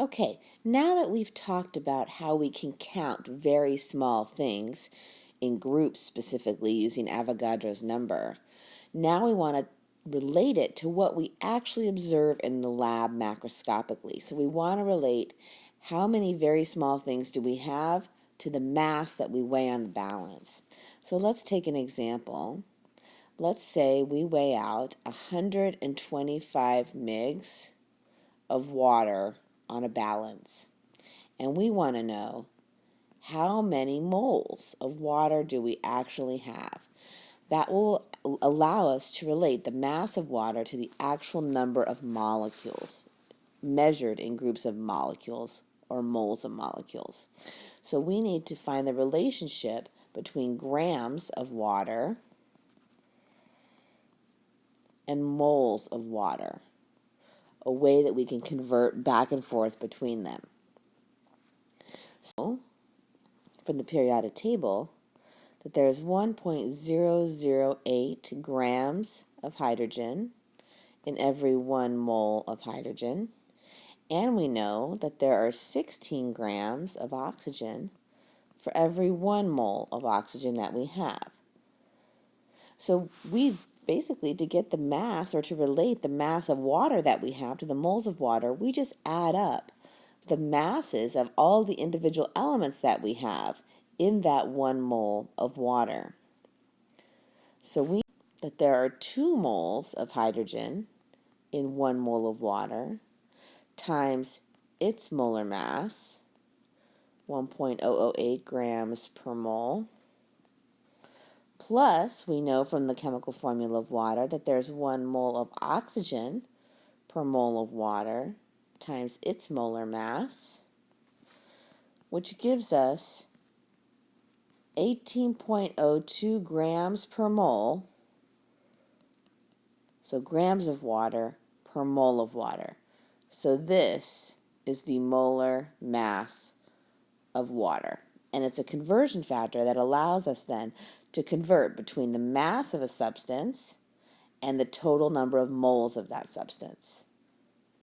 Okay, now that we've talked about how we can count very small things in groups, specifically using Avogadro's number, now we want to relate it to what we actually observe in the lab macroscopically. So we want to relate how many very small things do we have to the mass that we weigh on the balance. So let's take an example. Let's say we weigh out 125 mgs of water on a balance, and we want to know how many moles of water do we actually have. That will allow us to relate the mass of water to the actual number of molecules measured in groups of molecules or moles of molecules. So we need to find the relationship between grams of water and moles of water, a way that we can convert back and forth between them. So, from the periodic table, that there is 1.008 grams of hydrogen in every 1 mole of hydrogen, and we know that there are 16 grams of oxygen for every 1 mole of oxygen that we have. So we basically, to get the mass, or to relate the mass of water that we have to the moles of water, we just add up the masses of all the individual elements that we have in that 1 mole of water. So we know that there are 2 moles of hydrogen in 1 mole of water times its molar mass, 1.008 grams per mole, plus we know from the chemical formula of water that there's 1 mole of oxygen per mole of water times its molar mass, which gives us 18.02 grams per mole, so grams of water per mole of water. So this is the molar mass of water. And it's a conversion factor that allows us then to convert between the mass of a substance and the total number of moles of that substance.